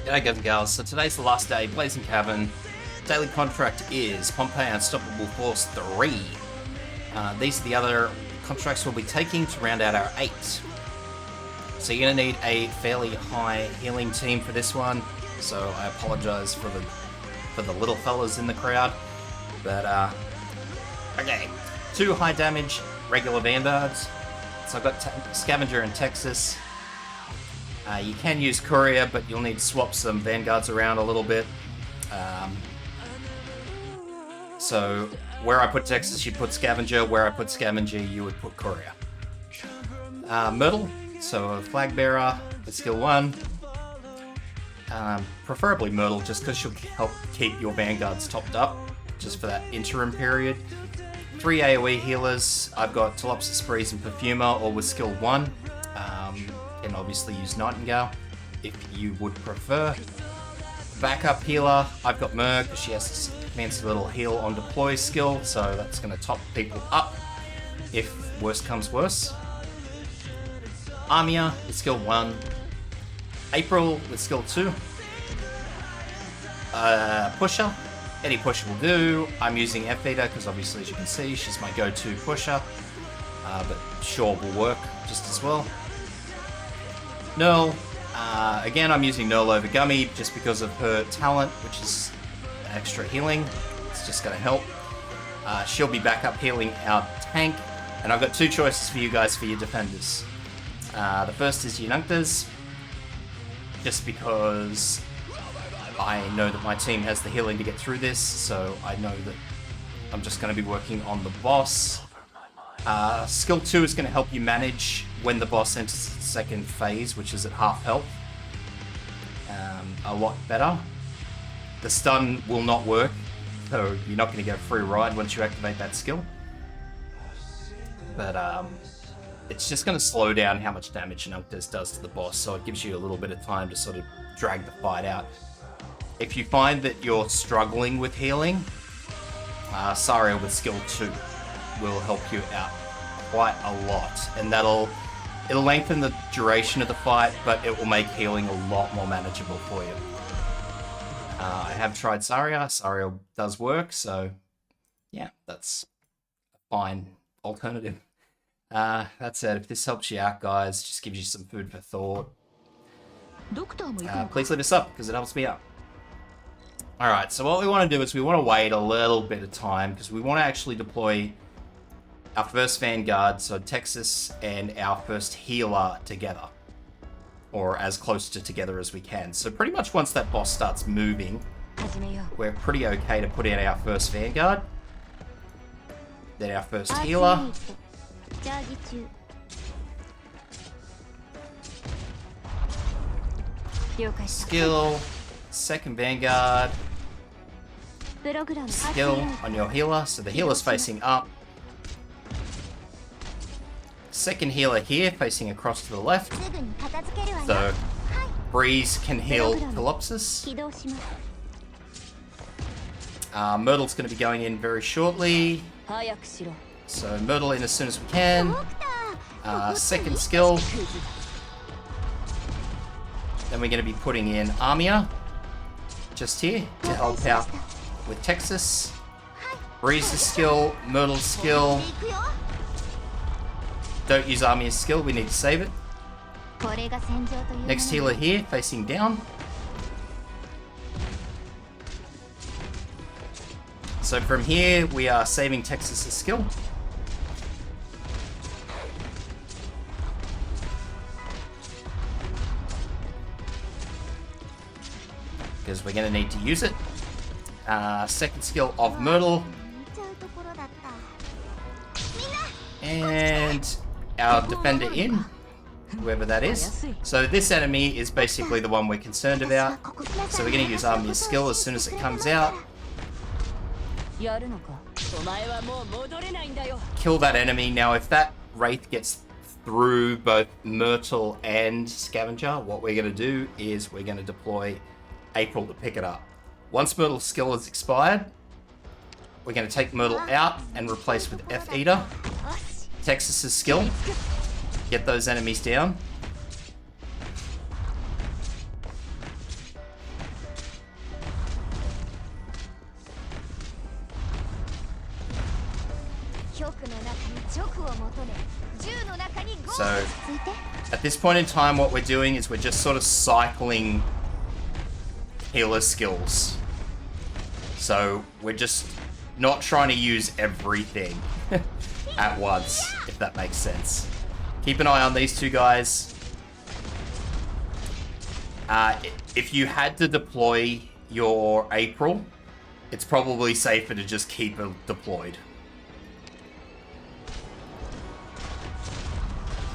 G'day guys and gals, so today's the last day, Blazing Cavern. Daily contract is Pompeii Unstoppable Force 3. These are the other contracts we'll be taking to round out our 8. So you're going to need a fairly high healing team for this one, so I apologise for the little fellas in the crowd. But, okay, 2 high damage regular vanguards. So I've got Scavenger and Texas. You can use Courier, but you'll need to swap some vanguards around a little bit. So where I put Texas, you put Scavenger. Where I put Scavenger, you would put Courier. Myrtle, so a flag bearer with skill 1. Preferably Myrtle, just because she'll help keep your vanguards topped up, just for that interim period. 3 AoE healers. I've got Telopsis, Breeze, and Perfumer, all with skill 1. Can obviously use Nightingale if you would prefer. Backup healer, I've got Mer because she has this fancy little heal on deploy skill, so that's going to top people up if worse comes worse. Armia with skill 1. April with skill 2. Pusher, any pusher will do. I'm using F-Eater because obviously, as you can see, she's my go-to pusher, but Shaw will work just as well. Nurl, again I'm using Nurl over Gummy just because of her talent, which is extra healing. It's just going to help. She'll be back up healing our tank, and I've got 2 choices for you guys for your defenders. The first is Eununctas, just because I know that my team has the healing to get through this, so I know that I'm just going to be working on the boss. Skill 2 is going to help you manage when the boss enters the second phase, which is at half health. A lot better. The stun will not work, so you're not going to get a free ride once you activate that skill. But it's just going to slow down how much damage Eununctas does to the boss, so it gives you a little bit of time to sort of drag the fight out. If you find that you're struggling with healing, Saria with skill 2 will help you out quite a lot, and it'll lengthen the duration of the fight, but it will make healing a lot more manageable for you. I have tried Saria. Saria does work, so yeah, that's a fine alternative. That said, if this helps you out, guys, just gives you some food for thought, please leave us up, because it helps me out. Alright, so what we want to do is we want to wait a little bit of time, because we want to actually deploy our first Vanguard, so Texas, and our first healer together. Or as close to together as we can. So pretty much once that boss starts moving, we're pretty okay to put in our first Vanguard. Then our first healer. Skill. Second Vanguard. Skill on your healer. So the healer's facing up. Second healer here, facing across to the left. So Breeze can heal Telopsis. Myrtle's going to be going in very shortly. So Myrtle in as soon as we can. Second skill. Then we're going to be putting in Armia just here to help out with Texas. Breeze's skill, Myrtle's skill. Don't use Armia's skill, we need to save it. Next healer here, facing down. So from here, we are saving Texas' skill. Because we're going to need to use it. Second skill of Myrtle. And our defender in, whoever that is. So this enemy is basically the one we're concerned about. So we're going to use Armia's skill as soon as it comes out. Kill that enemy. Now if that Wraith gets through both Myrtle and Scavenger, what we're going to do is we're going to deploy April to pick it up. Once Myrtle's skill is expired, we're going to take Myrtle out and replace with F-Eater. Texas's skill. Get those enemies down. So, at this point in time, what we're doing is we're just sort of cycling healer skills. So, we're just not trying to use everything at once, if that makes sense. Keep an eye on these two guys. If you had to deploy your April, it's probably safer to just keep it deployed.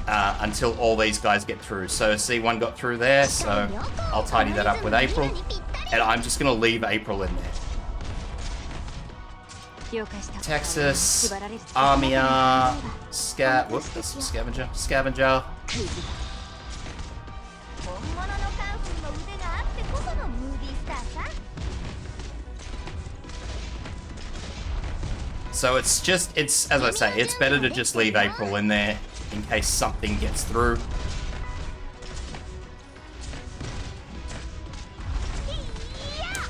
Until all these guys get through. So see, one got through there, so I'll tidy that up with April. And I'm just going to leave April in there. Texas, Armia, whoops, that's a scavenger. Scavenger. So it's as I say, it's better to just leave April in there in case something gets through.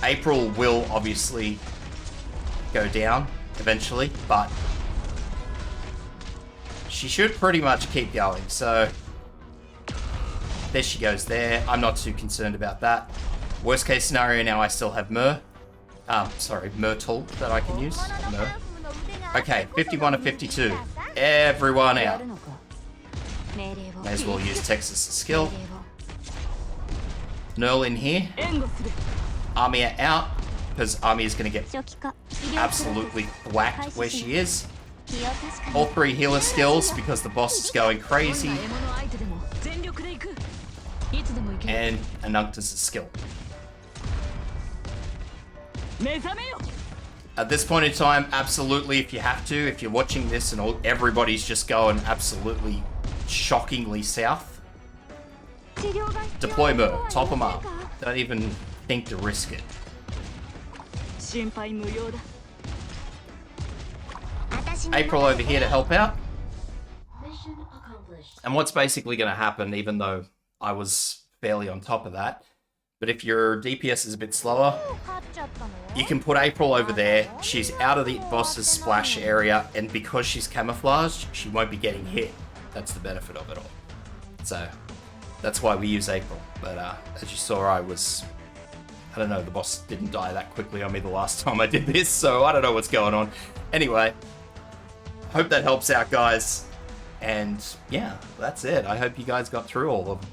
April will obviously go down eventually, but she should pretty much keep going. So there she goes there. I'm not too concerned about that. Worst case scenario now, I still have Myrtle that I can use. Myr. Okay, 51 of 52. Everyone out. May as well use Texas' skill. Null in here. Armia out, because Armia's going to get absolutely whacked where she is. All three healer skills, because the boss is going crazy. And Anuntis' skill. At this point in time, absolutely, if you have to, if you're watching this and everybody's just going absolutely shockingly south, deploy Myr, top them up. Don't even think to risk it. April over here to help out. And what's basically going to happen, even though I was fairly on top of that, but if your DPS is a bit slower, you can put April over there. She's out of the boss's splash area, and because she's camouflaged, she won't be getting hit. That's the benefit of it all. So that's why we use April. But as you saw, I don't know, the boss didn't die that quickly on me the last time I did this, so I don't know what's going on. Anyway, hope that helps out, guys. And yeah, that's it. I hope you guys got through all of them.